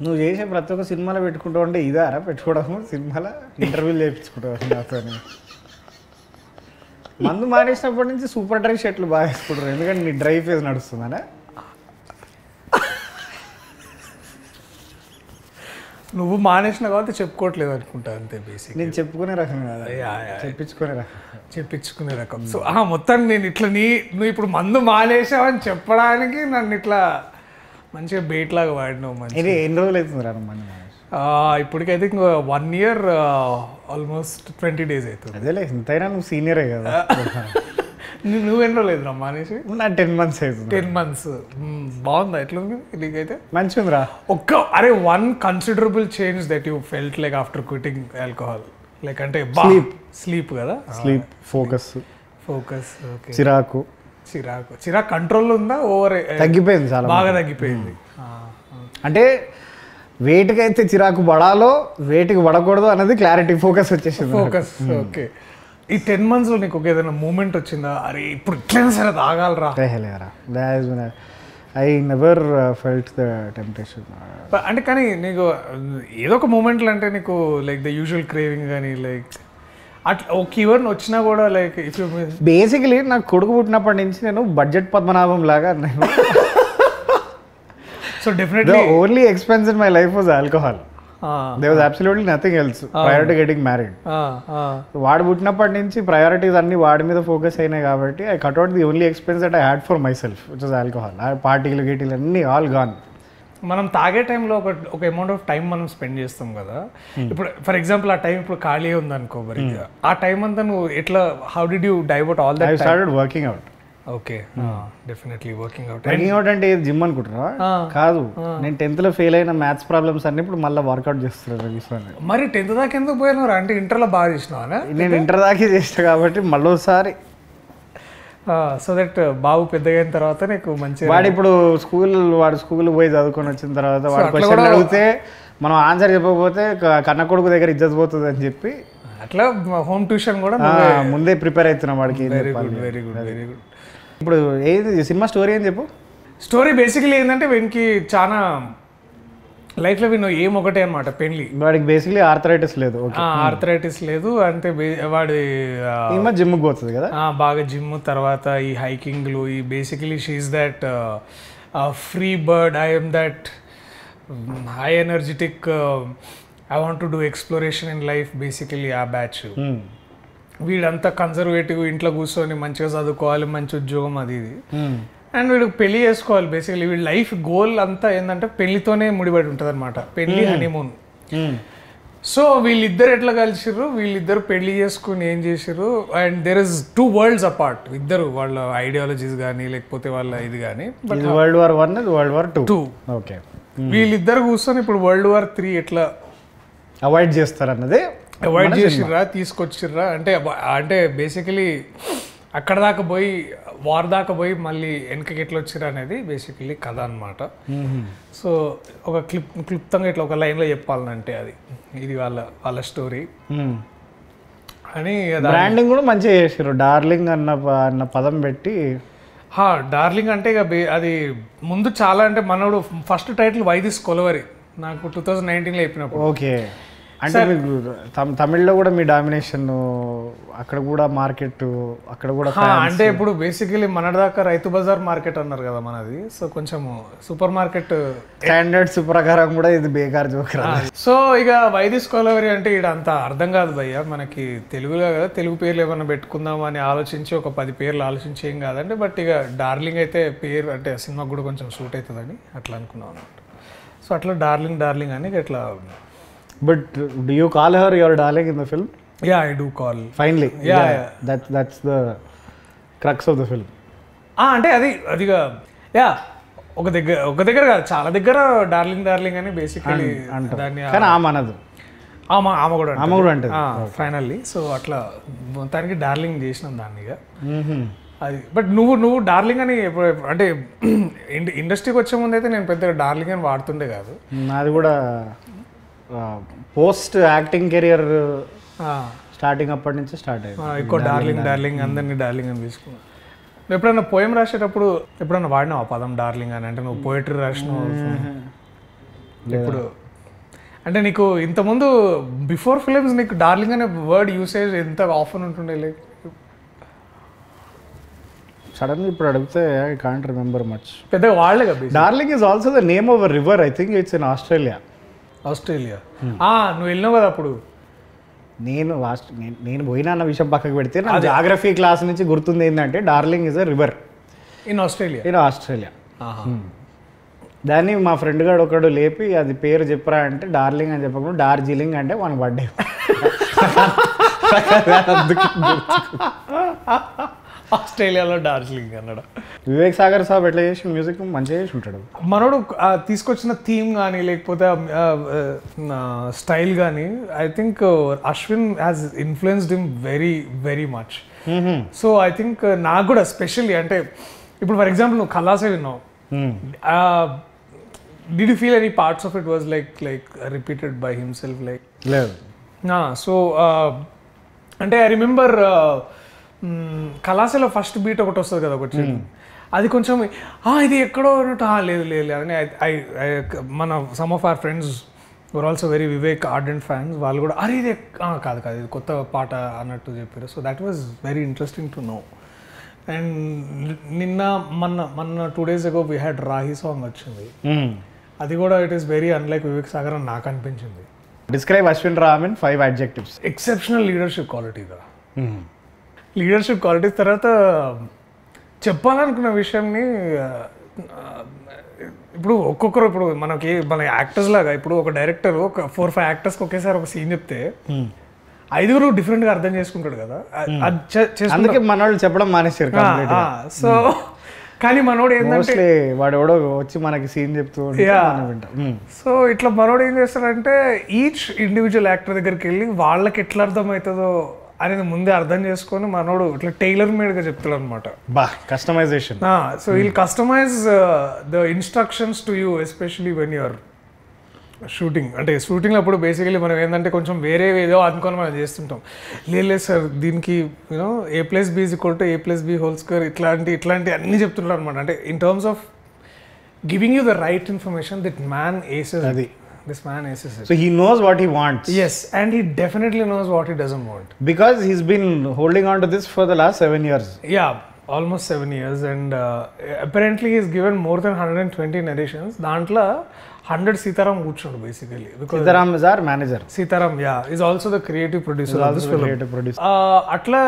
నువ్వు చేసే ప్రతి ఒక్క సినిమాలో పెట్టుకుంటావు అంటే ఇదారా పెట్టుకోవడము సినిమాలో ఇంటర్వ్యూలు చేయించుకుంటావు నాతో మందు మానేసినప్పటి నుంచి సూపర్ డ్రై షర్ట్లు బాగా వేసుకుంటారు ఎందుకంటే నీ డ్రై ఫేజ్ నడుస్తుందనే నువ్వు మానేసిన కాబట్టి చెప్పుకోవట్లేదు అనుకుంటా అంతే బేసిక్. నేను చెప్పుకునే రకం కదా, చెప్పించుకునే రకం. సో మొత్తం నేను ఇట్లా నువ్వు ఇప్పుడు మందు మానేసావని చెప్పడానికి నన్ను ఇట్లా మంచిగా బేట్ లాగా వాడినావు. మంచి ఎన్ని రోజులు అవుతుంది రా మందు ఇప్పటికైతే ఇంకో 1 year ఆల్మోస్ట్ 20 days అవుతుంది. అదేలే ఎంతైనా నువ్వు సీనియరే కదా. నువ్వు ఎన్నో లేదు రా మానేసి? నా 10 months అవుతుంది. 10 months బాగుందా ఎట్లా ఉంది నీకైతే? మంచిగా ఉందిరా. One considerable change that you felt like after quitting alcohol like అంటే స్లీప్ కదా, స్లీప్, ఫోకస్ ఓకే, చిరాకు కంట్రోల్ ఉందా? ఓవర్ తగ్గిపోయింది, చాలా బాగా తగ్గిపోయింది. అంటే వేటికి అయితే చిరాకు పడాలో వేటికి పడకూడదు అన్నది క్లారిటీ, ఫోకస్ వచ్చేసింది. ఓకే. ఈ 10 months నీకు ఒక ఏదైనా మూమెంట్ వచ్చిందా, అరే ఇప్పుడు ఇట్లయినా సరే తాగాలరా? I never felt the temptation. అంటే కానీ నీకు ఏదో ఒక మూమెంట్లు అంటే నీకు లైక్ ద యూజువల్ క్రేవింగ్ కానీ లైక్ అట్లా ఒక ఈవెంట్ వచ్చినా కూడా లైక్ ఇఫ్ యూ బేసికలీ నాకు కొడుకు పుట్టినప్పటి నుంచి నేను బడ్జెట్ పద్మనాభం లాగా నేను so definitely only expense in my life was alcohol. There was absolutely nothing else prior to getting married. వాడు పుట్టినప్పటి నుంచి ప్రయారిటీస్ అన్ని వాడి మీద ఫోకస్ అయినాయి కాబట్టి I cut out the only expense that I had for my self which was alcohol. పార్టీలు గీటీలు అన్నీ ఆల్ గాన్. మనం తాగే టైంలో ఒక అమౌంట్ ఆఫ్ టైం మనం స్పెండ్ చేస్తాం కదా. ఇప్పుడు ఫర్ ఎగ్జాంపుల్ ఆ టైం ఇప్పుడు ఖాళీ ఉందనుకో, మరి ఆ టైం అంతా నువ్వు ఎట్లా how did you divert all that? I started working out. Okay, definitely working out. Working out అంటే జిమ్ అనుకుంటున్నా? కాదు, నేను 10th లో ఫెయిల్ అయిన మ్యాథ్స్ ప్రాబ్లమ్స్ అన్ని ఇప్పుడు మళ్ళీ వర్కౌట్ చేస్తున్నాను. మరి 10th దాకా ఎందుకు పోయినారు? అంటే ఇంటర్లో బాగా చేసినావా? నేను ఇంటర్ దాకా చేసిన కాబట్టి మళ్ళీ ఒకసారి సో దట్ బాబు పెద్దగా అయిన తర్వాత నీకు మంచి వాడు ఇప్పుడు వాడు స్కూల్ పోయి చదువుకొని వచ్చిన తర్వాత వాడు క్వశ్చన్ అడిగితే మనం ఆన్సర్ చెప్పకపోతే కన్న కొడుకు దగ్గర ఇజ్జత్ పోతుంది అని చెప్పి అట్లా హోమ్ ట్యూషన్ కూడా ముందే ప్రిపేర్ అవుతున్నాం వాడికి. Very good. ఇప్పుడు ఏది సినిమా స్టోరీ అని చెప్పు. స్టోరీ బేసికలీ ఏంటంటే వీనికి చాలా లైఫ్లో వీను ఏమొకటే అనమాట, పెళ్లి. వాడికి బేసికలీ ఆర్థరైటిస్ లేదు. ఆర్థరైటిస్ లేదు అంటే వాడి జిమ్కి పోతుంది కదా, బాగా జిమ్, తర్వాత ఈ హైకింగ్లు, ఈ basically she is that free bird, I am that high energetic, I want to do exploration in life, basically ఆ బ్యాచ్. వీడంతా కన్జర్వేటివ్, ఇంట్లో కూర్చొని మంచిగా చదువుకోవాలి, మంచి ఉద్యోగం అది ఇది, అండ్ వీడికి పెళ్లి చేసుకోవాలి. బేసికలీ వీడి లైఫ్ గోల్ అంతా ఏంటంటే పెళ్లితోనే ముడిపడి ఉంటుంది అనమాట, పెళ్లి, హనీమూన్. సో వీళ్ళిద్దరు ఎట్లా కలిసిర్రు, వీళ్ళిద్దరు పెళ్లి చేసుకుని ఏం చేసిర్రు, and there is 2 worlds apart. ఇద్దరు వాళ్ళ ఐడియాలజీస్ కానీ లేకపోతే వాళ్ళ ఇది కానీ. But World War I, World War II. Okay, వీళ్ళిద్దరు కూర్చొని ఇప్పుడు World War III ఎట్లా అవాయిడ్ చేస్తారన్నదే, అవాయిడ్ చేసిర్రా, తీసుకొచ్చిర్రా, అంటే బేసికలీ అక్కడ దాకా పోయి వార్ దాకా పోయి మళ్ళీ వెనకకి ఎట్లా వచ్చిర్రా అనేది బేసికలీ కథ అనమాట. సో ఒక క్లుప్తంగా ఇట్లా ఒక లైన్లో చెప్పాలంటే ఇది వాళ్ళ స్టోరీ అని. బ్రాండింగ్ కూడా మంచిగా చేసారు, డార్లింగ్ అన్న పదం పెట్టి. డార్లింగ్ అంటే ఇక అది ముందు చాలా, అంటే మనోడు first title why this Kolaveri నాకు 2019లో చెప్పినప్పుడు. ఓకే, అంటే మీకు తమిళ్లో కూడా మీ డామినేషన్, అక్కడ కూడా మార్కెట్, అక్కడ కూడా అంటే ఇప్పుడు బేసికలీ మనదాకా రైతు బజార్ మార్కెట్ అన్నారు కదా మనది. సో కొంచెం సూపర్ మార్కెట్ స్టాండర్డ్స్ ప్రకారం కూడా ఇది బేకార్ జోకరా. సో ఇక వైదిస్ కొలవరి అంటే ఇక్కడ అంత అర్థం కాదు భయ్య మనకి, తెలుగులో కదా, తెలుగు పేర్లు ఏమైనా పెట్టుకుందాం అని ఆలోచించి ఒక 10 పేర్లు ఆలోచించి ఏం కాదండి. బట్ ఇక డార్లింగ్ అయితే పేరు అంటే సినిమాకి కూడా కొంచెం సూట్ అవుతుందని అట్లా అనుకున్నాం అనమాట. సో అట్లా డార్లింగ్ అని ఇట్లా. But do you call her your darling in the film? Yeah, I do call. Finally. Yeah. That's the crux of the film. అంటే అదిగా ఒక దగ్గర కాదు, చాలా దగ్గర డార్లింగ్ అని బేసికలీ దాన్ని. కానీ ఆమె అనదు, ఆమె కూడా అంటే ఫైనల్లీ. సో అట్లా మొత్తానికి డార్లింగ్ చేసినాం దాన్ని ఇక అది. బట్ నువ్వు డార్లింగ్ అని అంటే ఇండస్ట్రీకి వచ్చే ముందు అయితే నేను పెద్దగా డార్లింగ్ అని వాడుతుండే కాదు. నాది కూడా పోస్ట్ యాక్టింగ్ కెరియర్ స్టార్టింగ్ అప్పటి నుంచి స్టార్ట్ అయ్యింది. ఎక్కువ డార్లింగ్ అందరినీ డార్లింగ్ అని తీసుకున్నాను. ఎప్పుడైనా పోయం రాసేటప్పుడు ఎప్పుడైనా వాడినావు ఆ పదం డార్లింగ్ అని? అంటే నువ్వు పోయిటరీ రాసినావు, ఇప్పుడు అంటే నీకు ఇంతకుముందు బిఫోర్ ఫిలిమ్స్ నీకు డార్లింగ్ అనే వర్డ్ యూసేజ్ ఎంత ఆఫన్ ఉంటుండే? లైక్ సడన్గా ఇప్పుడు అడిగితే ఐ కాంట్ రిమెంబర్ మచ్. పెద్దగా వాళ్ళే కదా. Darling is also the name of a river, I think it's in Australia. నువ్వు వెళ్ళినావు కదా అప్పుడు. నేను పోయినా అన్న విషయం పక్కకు పెడితే నా జాగ్రఫీ క్లాస్ నుంచి గుర్తుంది ఏంటంటే darling is a river in Australia. దాన్ని మా ఫ్రెండ్ గారు ఒకడు లేపి అది పేరు చెప్పరా అంటే డార్లింగ్ అని చెప్పకుండా డార్జిలింగ్ అంటే మనకు పడ్డే. ఆస్ట్రేలియాలో డార్జిలింగ్ అన్నాడు. వివేక్ సాగర్ సాబ్ ఎట్లా చేసి మ్యూజిక్ మంచిగా చేసి ఉంటాడు. మనోడు తీసుకొచ్చిన థీమ్ కానీ లేకపోతే స్టైల్ కానీ I think Ashwin has influenced him very very much. So I think నాకు కూడా స్పెషల్లీ అంటే ఇప్పుడు ఫర్ ఎగ్జాంపుల్ నువ్వు ఖలాసే విన్నావు. Did you feel any parts of it was like repeated by himself? Like లేదు. So అంటే ఐ రిమెంబర్ కళాశాల ఫస్ట్ బీట్ ఒకటి వస్తుంది కదా ఒకటి, అది కొంచెం ఇది ఎక్కడో అన్నట్టు లేదు లేదు అని మన some of our friends were also very Vivek ardent fans. వాళ్ళు కూడా అరే ఇది కాదు ఇది కొత్త పాట అన్నట్టు చెప్పారు. So that was very interesting to know. And మొన్న 2 days ago we had Rahi song వచ్చింది. అది కూడా it is very unlike Vivek Sagar అని నాకు అనిపించింది. Describe Ashwin Ram in 5 adjectives. Exceptional leadership quality కదా. లీడర్షిప్ క్వాలిటీ తర్వాత చెప్పాలనుకున్న విషయాన్ని ఇప్పుడు ఒక్కొక్కరు ఇప్పుడు మన యాక్టర్స్ లాగా ఇప్పుడు ఒక డైరెక్టర్ ఒక 4-5 యాక్టర్స్కి ఒకేసారి ఒక సీన్ చెప్తే 5 డిఫరెంట్గా అర్థం చేసుకుంటాడు కదా. అందుకే మనోళ్ళు చెప్పడం మానేశారు. సో కానీ మనోడు ఏంటంటే వాడు ఎవడో వచ్చి మనకి సీన్ చెప్తూ. సో ఇట్లా మనోడు ఏం చేస్తాడంటే ఈచ్ ఇండివిజువల్ యాక్టర్ దగ్గరికి వెళ్ళి వాళ్ళకి ఎట్లా అర్థమవుతుందో అనేది ముందే అర్థం చేసుకొని మనోడు ఇట్లా టైలర్ మేడ్గా చెప్తాడు అనమాట. Customization. So we'll customize the instructions to you especially when you're shooting. అంటే షూటింగ్ అప్పుడు బేసికలీ మనం ఏంటంటే కొంచెం వేరే ఏదో అనుకొని మనం చేస్తుంటాం. లేదు సార్ దీనికి యూనో A+B = A+B² ఇట్లాంటి అన్నీ చెప్తుంటారు అనమాట. అంటే in terms of giving you the right information this man aces. This man aces it. So he knows what he wants. Yes, and he definitely knows what he doesn't want. Because he's been holding on to this for the last 7 years. Yeah, almost 7 years, and apparently he's given more than 120 narrations. Dantla 100 Sitaram కూర్చోడు basically. Because Sitaram is our manager. Sitaram, yeah, is also the creative producer of this film. Creative producer. అట్లా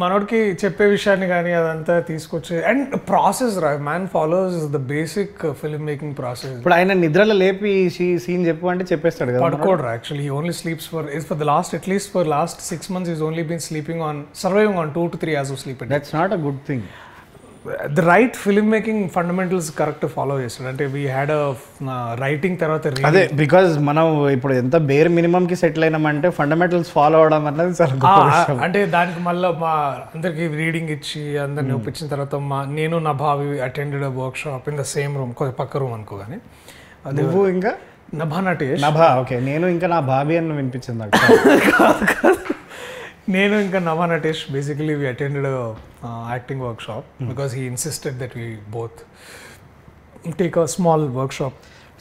మనోడికి చెప్పే విషయాన్ని కానీ అదంతా తీసుకొచ్చే and process man follows the basic film making. ఇప్పుడు ఆయన నిద్రలో లేపి సీన్ చెప్పు అంటే చెప్పేస్తాడు కదా. పడుకోడు actually. He only sleeps for the last at least for last 6 months he's only been sleeping on surviving on 2 to 3 hours of sleep a day. That's not a good thing. The right film making fundamentals correct follow చేస్తాడు. అంటే we had writing తర్వాత అదే because మనం ఇప్పుడు ఎంత bear minimum కి settle అయినామంటే fundamentals follow అవడం అన్నది చాలా గొప్ప విషయం. అంటే దానికి మళ్ళీ మా అందరికి రీడింగ్ ఇచ్చి అందరిని ఒప్పించిన తర్వాత నేను నా భావి attended work shop in the same room, పక్క రూమ్ అనుకో. కానీ నువ్వు ఇంకా నభా నటేష్. నభా ఓకే. నేను ఇంకా నా భావి అని వినిపించింది నాకు. నేను ఇంకా Nabha Natesh basically we attended acting work shop because he insisted that we both take a small work shop.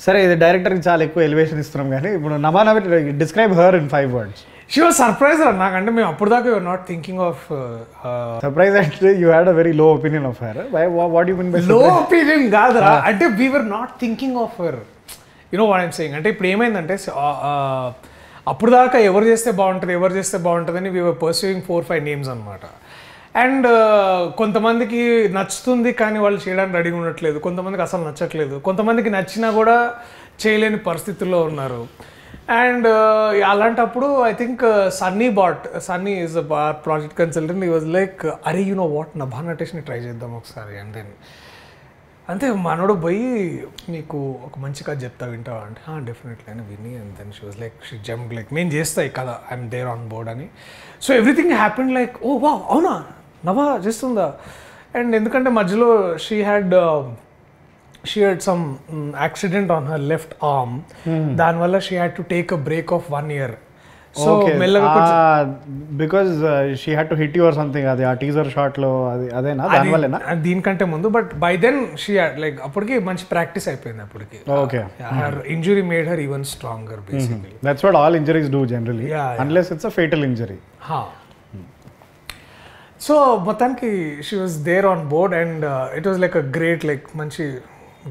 సరే ఇది డైరెక్టర్కి చాలా ఎక్కువ ఎలివేషన్ ఇస్తున్నాం కానీ ఇప్పుడు నభా నవి describe her in 5 words. She was surprise నాకంటే మేము అప్పుడు దాకా you are not thinking of surprise అంటే you had a very low opinion of her. What you mean by low opinion? కాదురా, అంటే we were not thinking of her. You know what I'm saying. అంటే ఇప్పుడు ఏమైందంటే అప్పుడు దాకా ఎవరు చేస్తే బాగుంటుంది అని వీ వర్ పర్సూయింగ్ 4-5 names అనమాట. అండ్ కొంతమందికి నచ్చుతుంది కానీ వాళ్ళు చేయడానికి రెడీగా ఉండట్లేదు, కొంతమందికి అసలు నచ్చట్లేదు, కొంతమందికి నచ్చినా కూడా చేయలేని పరిస్థితుల్లో ఉన్నారు. అండ్ అలాంటప్పుడు I think Sunny is project consultant. He was like అరే యు నో వాట్ నభా నటేష్ని ట్రై చేద్దాం ఒకసారి. అండ్ దెన్ అంతే మనోడు పోయి నీకు ఒక మంచి కథ చెప్తా వింటావా అంటే డెఫినెట్లీ అని విని. And then she was like she jump like నేను చేస్తా ఈ కథ, ఐఎమ్ దేర్ ఆన్ బోర్డ్ అని. So everything happened like oh wow అవునా నభా చేస్తుందా. అండ్ ఎందుకంటే మధ్యలో she had some accident on her left arm. దానివల్ల she had to take a break of 1 year. So మెల్లగా because she had to hit you or something, అది ఆ teaser shot లో అదేనా దానివల్లేనా? దీనికంటే ముందు, but by then she like అప్పటికి మంచి ప్రాక్టీస్ అయిపోయింది అప్పటికి. Okay, her injury made her even stronger basically. That's what all injuries do generally, unless it's a fatal injury. So మొత్తానికి she was there on board and it was like a great, like మంచి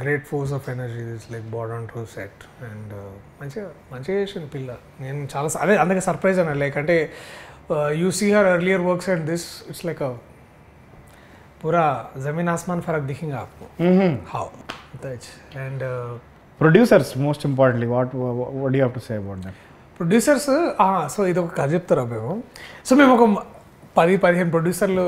great force of energy this like board on to set. And మంచిగా చేసింది పిల్ల. నేను చాలా అదే అందుకే surprise అన్నా, లైక్ అంటే you see her earlier works and this it's like పూరా జమీన్ ఆస్మాన్ ఫరక్ దిఖేగా ఆప్కో. How and producers most importantly what do you have to say about that? Producers, so ఇది ఒక కథ చెప్తారా మేము. సో మేము ఒక 10-15 ప్రొడ్యూసర్లు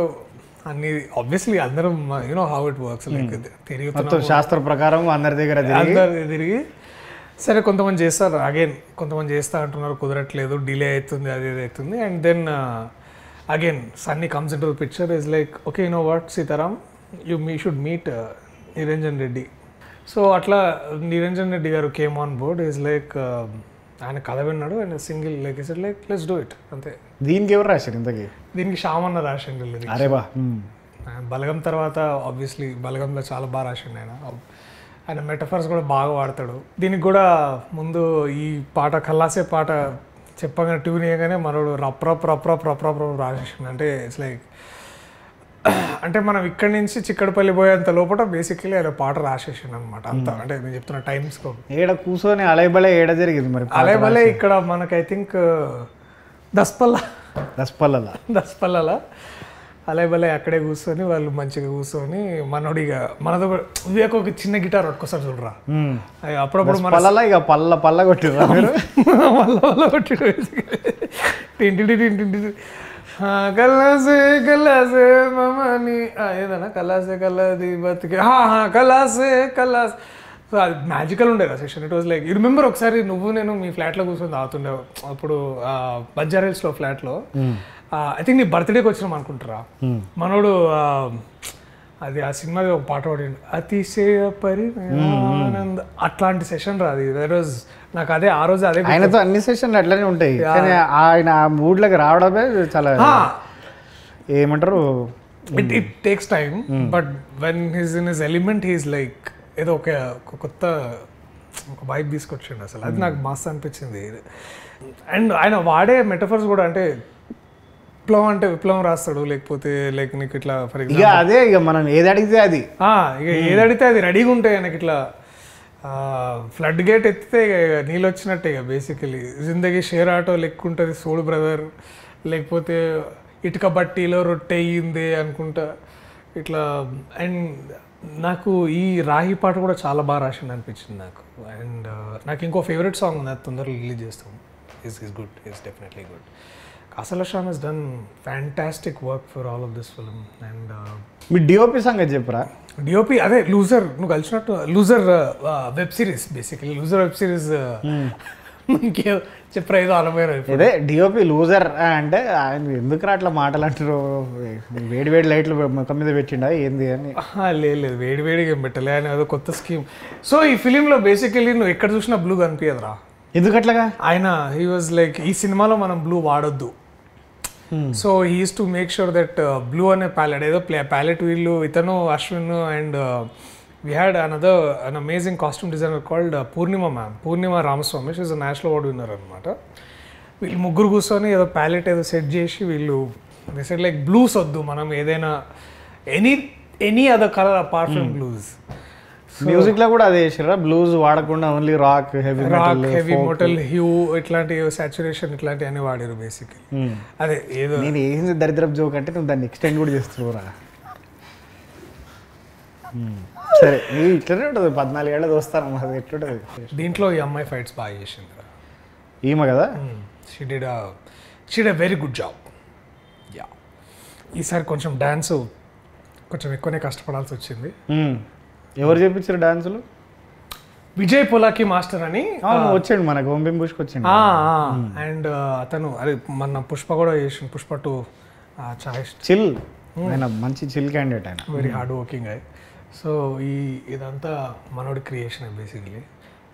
అన్ని, ఆబ్వియస్లీ అందరం you know how it works, like తిరుగుతున్నాం శాస్త్ర ప్రకారం అందరి దగ్గర తిరిగి సరే కొంతమంది చేస్తారు, అగైన్ కొంతమంది చేస్తా అంటున్నారు కుదరట్లేదు, డిలే అవుతుంది, అది ఇది అవుతుంది. And then again Sunny comes in to the picture, is like okay you know what Sitaram, me should meet Niranjan Reddy. So అట్లా నిరంజన్ రెడ్డి గారు came on board. Is like ఆయన కథ విన్నాడు and single like is like let's do it అంతే. దీనికి ఎవరు రాశారు ఇంతకీ? దీనికి శ్యామన్న రాసిండు. అరే బా, బలగం తర్వాత ఆబ్వియస్లీ బలగంలో చాలా బాగా రాసిండు ఆయన. ఆయన మెటఫర్స్ కూడా బాగా వాడతాడు. దీనికి కూడా ముందు ఈ పాట కల్లాసే పాట చెప్పగానే ట్యూన్ వేయగానే మనోడు రప్ రాసేసిండు. అంటే ఇట్స్ లైక్ అంటే మనం ఇక్కడి నుంచి చిక్కడపల్లి పోయేంత లోపల బేసికలీ ఆయన పాట రాసేసిండు అనమాట అంతా. అంటే నేను చెప్తున్న టైమ్స్ ఏడ కూర్చొని అలైబలే ఏడ జరిగింది మరి? అలైబలే ఇక్కడ మనకు ఐ థింక్ దస్పల్లల అలైబలే అక్కడే కూర్చొని వాళ్ళు మంచిగా కూర్చొని మనోడిగా మనతో వివేక్ ఒక చిన్న గిటార్ పట్టుకొస్తారు చూడరా, అప్పుడప్పుడు మన ఇక పల్ల కొట్టి టింటి కల్లాసే మమని ఏదన్నా కల్లాది బతికే కల్లాసే. సో అది మ్యాజికల్ ఉండేది ఆ session. It was like you remember ఒకసారి నువ్వు నేను మీ ఫ్లాట్లో కూర్చొని తాగుతుండే అప్పుడు బంజారా హిల్స్లో ఫ్లాట్లో, ఐ థింక్ నీ బర్త్డేకి వచ్చినాం అనుకుంటారా. మనోడు అది ఆ సినిమాది ఒక పాట పాడిండు, అతిశయ పరిణానంద, అట్లాంటి సెషన్ రా అది. దట్ వాజ్ నాకు అదే ఆ రోజు అదే. ఆయనతో అన్ని సెషన్లు అట్లనే ఉంటాయి, కానీ ఆయన ఆ మూడ్లోకి రావడమే చాలా ఏమంటారు, it takes time. But when he's in his element he's like ఏదో ఒక కొత్త ఒక వైబ్ తీసుకొచ్చిండు అసలు. అది నాకు మస్తు అనిపించింది. అండ్ ఆయన వాడే మెటఫర్స్ కూడా, అంటే విప్లవం అంటే విప్లవం రాస్తాడు, లేకపోతే లైక్ నీకు ఇట్లా ఫర్ ఎగ్జాంపుల్ అదే ఇక మనం ఏది అడిగితే అది, ఇక ఏది అడిగితే అది రెడీగా ఉంటాయి ఆయనకి. ఇట్లా ఫ్లడ్ గేట్ ఎత్తితే ఇక నీళ్ళు వచ్చినట్టే ఇక బేసికలీ. జిందగీ షేర్ ఆటో లెక్క ఉంటుంది సోడు బ్రదర్, లేకపోతే ఇటుక బట్టీలో రొట్టె అయ్యింది అనుకుంటా ఇట్లా. అండ్ నాకు ఈ రాహి పాట కూడా చాలా బాగా రాసింది అనిపించింది నాకు. అండ్ నాకు ఇంకో ఫేవరెట్ సాంగ్ ఉంది, అది తొందరగా రిలీజ్ చేస్తాం. Is good, is definitely good. Asal Sham has done fantastic work for all of this film. And మీ డిఓపి సంగతి చెప్పరా? డిఓపి అదే లూజర్, నువ్వు కలిసినట్టు Loser web series, basically Loser web series చెప్పరా ఏదో అనుభవం. అదే డిఓపి లూజర్ అంటే ఆయన ఎందుకు అట్లా మాటలు అంటారు, వేడి లైట్లు ముఖం మీద పెట్టిండా ఏంది అని? లేదు వేడిగా ఏం పెట్టలే, ఆయన అదో కొత్త స్కీమ్. సో ఈ ఫిలింలో బేసికలీ నువ్వు ఎక్కడ చూసినా బ్లూ కనిపించదురా. ఎందుకు అట్లాగా? ఆయన హీ వాజ్ లైక్ ఈ సినిమాలో మనం బ్లూ వాడొద్దు. So he used to make sure that blue అనే ప్యాలెట్, ఏదో ప్యాలెట్ వీళ్ళు ఇతను Ashwin and we had another an amazing costume designer called Purnima Ramaswamy. She is a national award winner అనమాట. వీళ్ళు ముగ్గురు కూర్చొని ఏదో ప్యాలెట్ ఏదో సెట్ చేసి వీళ్ళు సెట్ లైక్ బ్లూస్ వద్దు, మనం ఏదైనా any other colour apart from blues. Music లో కూడా అదే చేసారా, బ్లూస్ వాడకుండా only rock, heavy metal, hue ఇట్లాంటి సాచురేషన్ ఇట్లాంటి అన్ని వాడారు బేసిక్లీ. అదే ఏదో నేను ఏంది దరిద్రపు జోక్ అంటే నువ్వు దాన్ని ఎక్స్టెండ్ కూడా చేస్తున్నావురా. సరే ఇట్లనే ఉంటుంది, 14 ఏళ్ళది వస్తాను అది ఎట్లుంటుంది. దీంట్లో ఈ అమ్మాయి ఫైట్స్ బాగా చేసింది ఈమె కదా. She did a very good job. Yeah, ఈసారి కొంచెం డాన్స్ కొంచెం ఎక్కువనే కష్టపడాల్సి వచ్చింది. ఎవరు చేపించారు డాన్సులు? విజయ్ పొలాకి మాస్టర్ అని వచ్చాడు మనకు, ఓం బిం బుష్కి వచ్చాడు. అండ్ అతను అదే మన పుష్ప కూడా చేసిండు, పుష్ప 2 చిల్, ఆయన మంచి చిల్ క్యాండిడేట్, ఆయన వెరీ హార్డ్ వర్కింగ్ అయ్యి. సో ఇదంతా మనోడి క్రియేషన్ బేసిక్లీ.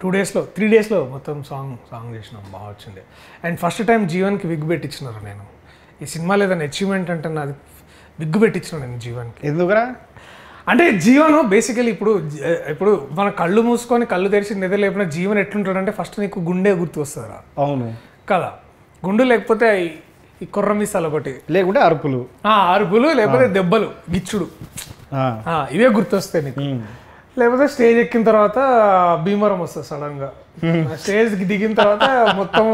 2 daysలో 3 daysలో మొత్తం సాంగ్ చేసినాం, బాగా వచ్చింది. అండ్ ఫస్ట్ టైం జీవన్కి విగ్ పెట్టించినారు. నేను ఈ సినిమాలో ఏదైనా అచీవ్మెంట్ అంటే నాది విగ్ పెట్టించిన నేను జీవన్కి. ఎందుకురా అంటే జీవన్ బేసికలీ ఇప్పుడు మన కళ్ళు మూసుకొని కళ్ళు తెరిచి నిద్ర లేపిన జీవన్ ఎట్లుంటాడంటే ఫస్ట్ నీకు గుండె గుర్తు వస్తుందిరా. అవును కదా, గుండు లేకపోతే ఈ కుర్ర మిసాలు ఒకటి, లేకుంటే అరుపులు లేకపోతే దెబ్బలు గిచ్చుడు, ఇవే గుర్తొస్తాయి నీకు. లేకపోతే స్టేజ్ ఎక్కిన తర్వాత భీమవరం వస్తుంది సడన్ గా. స్టేజ్ దిగిన తర్వాత మొత్తం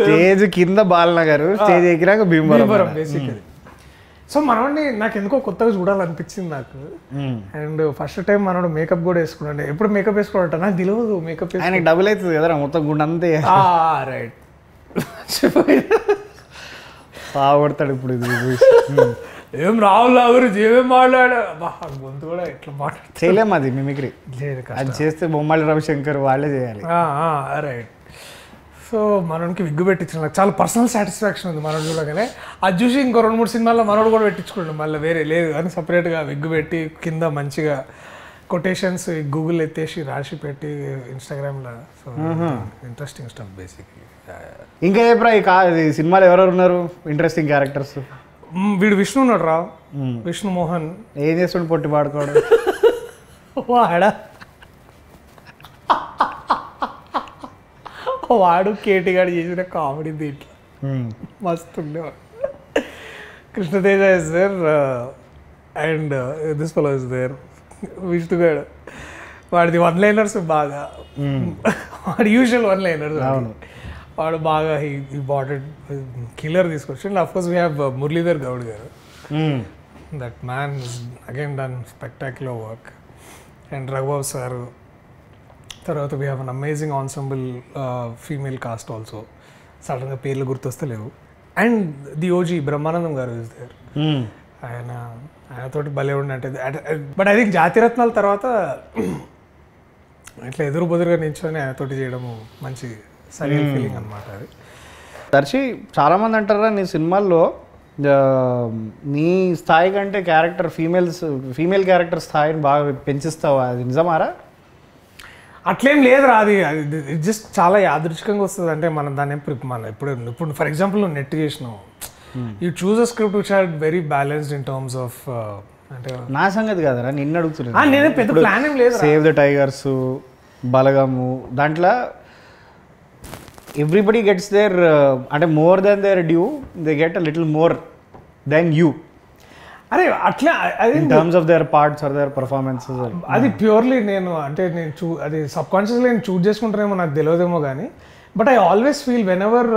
స్టేజ్ కింద బాలనగర్, స్టేజ్ ఎక్కినాక భీమవరం బేసికలీ. సో మనోడిని నాకు ఎందుకో కొత్తగా చూడాలనిపించింది నాకు. అండ్ ఫస్ట్ టైం మనోడు మేకప్ కూడా వేసుకున్నాడు. ఎప్పుడు మేకప్ వేసుకోవట నాకు తెలియదు. మేకప్ ఆయనకి డబుల్ అవుతుంది కదా మొత్తం గుండె అంతే. రైట్ సాగొడతాడు ఇప్పుడు. ఇది ఏం రాహుల్ గురించి ఏమేం మాట్లాడా, గొంతు కూడా ఎట్లా మాట్లాడు చేయలేము, అది మిమిక్రీ. అది చేస్తే బొమ్మాలి రవిశంకర్ వాళ్ళే చేయాలి. రైట్. సో మనోడికి విగ్గు పెట్టించిన నాకు చాలా పర్సనల్ సాటిస్ఫాక్షన్ ఉంది మనోడు చూడగానే. అది చూసి ఇంకో 2-3 సినిమాల్లో మనోడు కూడా పెట్టించుకోండి, మళ్ళీ వేరే లేదు కానీ సపరేట్గా విగ్గు పెట్టి కింద మంచిగా కొటేషన్స్ గూగుల్ ఎత్తేసి రాసి పెట్టి ఇన్స్టాగ్రామ్లో. So interesting stuff basically. ఇంకా ఏప్రా ఈ సినిమాలో ఎవరెవరు ఉన్నారు ఇంట్రెస్టింగ్ క్యారెక్టర్స్? వీడు విష్ణు ఉన్నాడు రా, విష్ణు మోహన్. ఏం చేస్తుండు పొట్టి పాడుకోవడం? వాడు కేటీగాడు చేసిన కామెడీ దీంట్లో మస్తు ఉండేవాడు. Krishna Teja is there and this fellow is there. విష్ణుగాడు వాడిది 1-liners బాగా, వాడి యూజువల్ 1-liners. వాడు బాగా ఈ బాటెడ్ కిల్లర్ తీసుకొచ్చి. Of course we have Muralidhar Goud గారు. That man is again done spectacular work. And Raghubabu sir. తర్వాత we have an amazing ensemble female cast also. సడన్గా పేర్లు గుర్తొస్తలేవు. అండ్ ది ఓజీ బ్రహ్మానందం గారు ఇస్ దేర్. ఆయనతోటి భలే ఉండే. బట్ ఐ థింక్ జాతిరత్నాల తర్వాత ఇట్లా ఎదురు బదురుగా నిల్చొని ఆయనతోటి చేయడము మంచి సరైన ఫీలింగ్ అనమాట అది. దర్శి చాలామంది అంటారా నీ సినిమాల్లో నీ స్థాయి కంటే ఫీమేల్ క్యారెక్టర్ స్థాయిని బాగా పెంచిస్తావా? అది నిజమారా? అట్లేం లేదురా. అది జస్ట్ చాలా యాదృచ్ఛికంగా వస్తుంది. అంటే మనం దాన్ని ఇప్పుడు ఫర్ ఎగ్జాంపుల్ నువ్వు నెట్ చేసినావు, you choose a script which are very balanced in terms of. అంటే నా సంగతి కదరా, నిన్ను అడుగుతున్నా. నేనే పెద్ద ప్లాన్ ఏం లేదు. సేవ్ ద టైగర్స్, బలగము, దాంట్లో ఎవ్రీబడి గెట్స్ దేర్ అంటే more than their due, they get a little more than you. అరే అట్లా in terms of their parts or their performances. నేను ప్యూర్లీ అది సబ్ కాన్షియస్లీ నేను చూజ్ చేసుకుంటానేమో నాకు తెలియదేమో కానీ, but I always feel whenever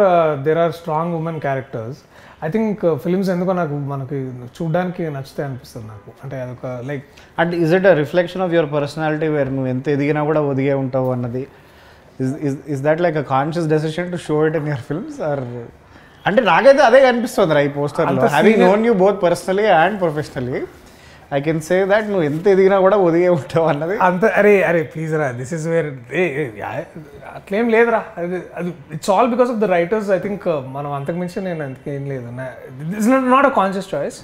there are strong women characters, I think films ఎందుకో మనకి చూడడానికి నచ్చుతాయి అనిపిస్తుంది నాకు. అంటే అదొక లైక్ అంటే is it a reflection of your personality where నువ్వు ఎంత ఎదిగినా కూడా ఒదిగే ఉంటావు అన్నది? Is that like a conscious decision to show it in your films or? అంటే నాకైతే అదే కనిపిస్తుంది రా ఈ పోస్టర్లో. Having known you both personally and professionally, I can say that నువ్వు ఎంత ఎదిగినా కూడా ఒదిగే ఉంటావు అన్నది. అంత అరే ప్లీజ్ రా, దిస్ ఇస్ వేర్ అట్లేం లేదురా. అది it's all because of the writers. I think మనం అంతకుమించి నేను అంతకేం లేదు. It's not a conscious choice.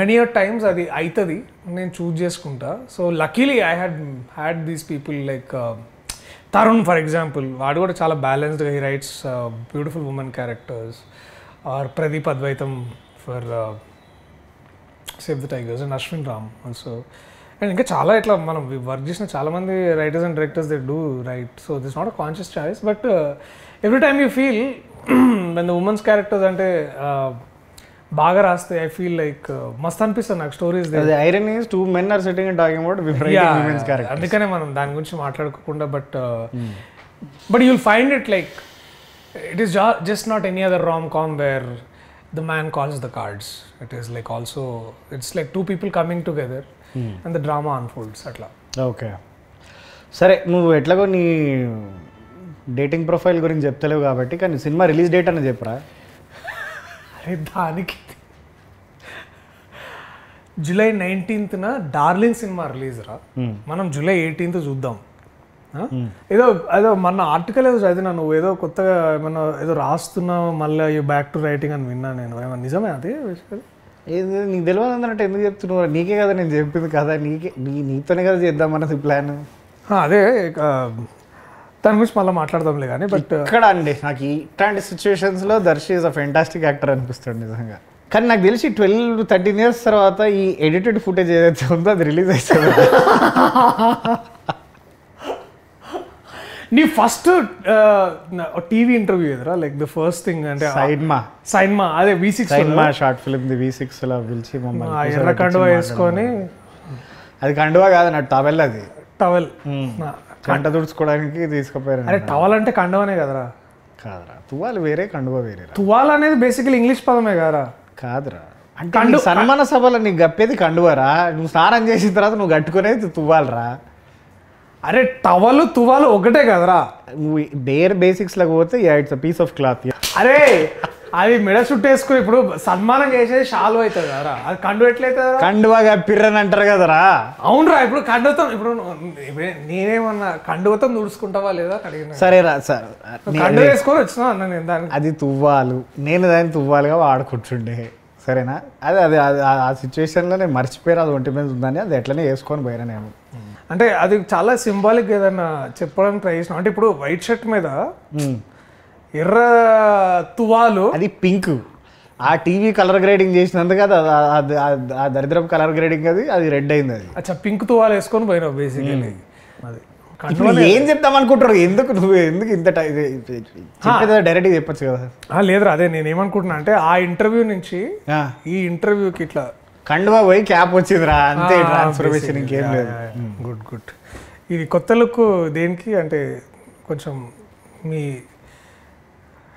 Many times అది అవుతుంది, నేను చూజ్ చేసుకుంటా. So luckily I had these people like Tarun for example. వాడు కూడా చాలా బ్యాలెన్స్డ్గా he writes beautiful women characters. Or Pradeep Advaitham for save the tigers and Ashwin Ram also. And ఇంకా చాలా ఇట్లా మనం వర్క్ చేసిన చాలామంది writers and directors they do right. So this not a conscious choice, but every time you feel when the women's characters అంటే బాగా రాస్తే I feel like మస్త్ అనిపిస్తుంది నాకు stories. Iron is 2 men are sitting and talking about women's characters. అందుకనే మనం దాని గురించి మాట్లాడుకోకుండా, but you'll find it like it is just not any other rom-com where the man calls the cards. It is like also, it's like 2 people coming together and the drama unfolds atla. Okay సరే, నువ్వు ఎట్లాగో నీ dating profile గురించి చెప్తలేవు కాబట్టి, కానీ cinema release date అని చెప్పరా? అరే దానికి July 19th darling cinema release రా. మనం July 18th చూద్దాం. ఏదో మన ఆర్టికల్ ఏదో చదివినా, నువ్వు ఏదో కొత్తగా ఏమన్నా ఏదో రాస్తున్నావు మళ్ళీ బ్యాక్ టు రైటింగ్ అని విన్నా నేను. ఏమన్నా నిజమే అది? ఏది నీకు తెలియదు అన్నట్టు ఎందుకు చెప్తున్నావు? నీకే కదా నేను చెప్పింది కదా, నీతోనే కదా చేద్దామన్నది ప్లాన్. అదే దాని గురించి మళ్ళీ మాట్లాడదాంలే కానీ బట్ ఇక్కడ అండి నాకు ఇట్లాంటి సిచ్యువేషన్స్లో Darshi is a fantastic actor అనిపిస్తాడు నిజంగా. కానీ నాకు తెలిసి 12-13 years తర్వాత ఈ ఎడిటెడ్ ఫుటేజ్ ఏదైతే ఉందో అది రిలీజ్ అవుతుంది. నీ ఫస్ట్ టీవీ ఇంటర్వ్యూ ఎదురా లైక్ ద ఫస్ట్ థింగ్ అంటే సైన్మా అదే V6 సైన్మా షార్ట్ ఫిల్మ్ ది V6లో పిలిచి మమ్మల్ని ఎర్ర కండువా వేసుకొని, అది కండువా కాదు నా టవల్, అది టవల్ కంట తుడుచుకోవడానికి తీసుకుపోయారు. అరే టవల్ అంటే కండువానే కదరా? కాదురా, తువ్వాలు వేరే కండువా వేరే. తువాల్ అనేది బేసికలీ ఇంగ్లీష్ పదమే కదరా? కాదురా, అంటే సన్మాన సభలో నీకు గప్పేది కండువారా, నువ్వు స్నానం చేసిన తర్వాత నువ్వు కట్టుకునేది తువ్వాలరా. అరే టవల్ తువాలు ఒకటే కదరా? నువ్వు బేర్ బేసిక్స్లోకి పోతే it's a piece of cloth. అరే అది మెడ చుట్టేసుకుని ఇప్పుడు సన్మానం చేసేది షాలు అవుతుంది కదరా, అది కండు ఎట్లయితుంది? కండువా కప్పిర్రని అంటారు కదరా. అవునరా, ఇప్పుడు కండుతో ఇప్పుడు నేనేమన్నా కండువతో తుడుచుకుంటావా లేదా అడిగిన. సరేరా సార్, కండు వేసుకొని వచ్చినా అన్న నేను దాన్ని. అది తువ్వాలు, నేను దాన్ని తువ్వాలుగా వాడుకుంటుండే, సరేనా? అది ఆ సిచ్యువేషన్లో నేను మర్చిపోయాను అది ఒంటి మీద ఉందని, అది ఎట్లనే వేసుకొని పోయినా నేను. అంటే అది చాలా సింబాలిక్ ఏదన్నా చెప్పడానికి ట్రై చేసిన. అంటే ఇప్పుడు వైట్ షర్ట్ మీద ఎర్ర తువాలు, అది పింక్. ఆ టీవీ కలర్ గ్రేడింగ్ చేసినందుకు అది ఆ దరిద్రపు కలర్ గ్రేడింగ్ అది రెడ్ అయింది. అది అచ్చా పింక్ తువాలు వేసుకొని పోయినావు బేసికలీ. అది ఏం చెప్తాం అనుకుంటారు, ఎందుకు ఇంత డైరెక్ట్గా చెప్పచ్చు కదా. లేదురా, అదే నేను ఏమనుకుంటున్నా అంటే ఆ ఇంటర్వ్యూ నుంచి ఈ ఇంటర్వ్యూకి ఇట్లా కండువా పోయి క్యాప్ వచ్చిందిరా, అంతే ట్రాన్స్ఫర్మేషన్, ఇంకేం లేదు. గుడ్. ఇది కొత్త లుక్ దేనికి అంటే కొంచెం మీ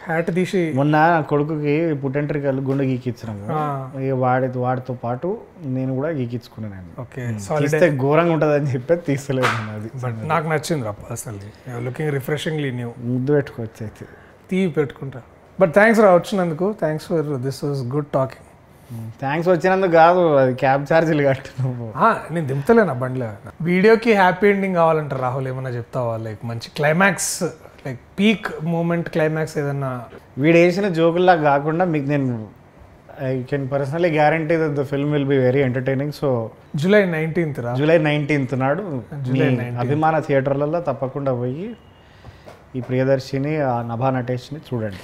హ్యాట్ తీసి మొన్న కొడుకుకి పుట్టెంట్రికలు గుండె గీకిచ్చినాము, ఇక వాడితో పాటు నేను కూడా గీకించుకున్నాను. ఓకే, తీస్తే ఘోరంగా ఉంటుంది అని చెప్పి తీస్తలేదు. అది బట్ నాకు నచ్చింది రా పర్సనల్లీ, లుకింగ్ రిఫ్రెషింగ్లీ న్యూ. ముద్దు పెట్టుకోవచ్చు అయితే, తీవి పెట్టుకుంటా. బట్ థ్యాంక్స్ రా వచ్చినందుకు, thanks for this was good talking. Thanks వచ్చినందుకు కాదు, అది క్యాబ్ ఛార్జీలు కట్టు నువ్వు. నేను దింపుతలేనా బండిలో. వీడియోకి హ్యాపీ ఎండింగ్ కావాలంటే రాహుల్ ఏమన్నా చెప్తావా? లైక్ మంచి climax, like peak moment climax ఏదన్నా. వీడు వేసిన జోకుల్లా కాకుండా మీకు నేను I can personally guarantee that the film will be very entertaining. So July 19th July 19th నాడు అభిమాన థియేటర్లలో తప్పకుండా పోయి ఈ ప్రియదర్శిని, ఆ నభా నటేష్ని చూడండి.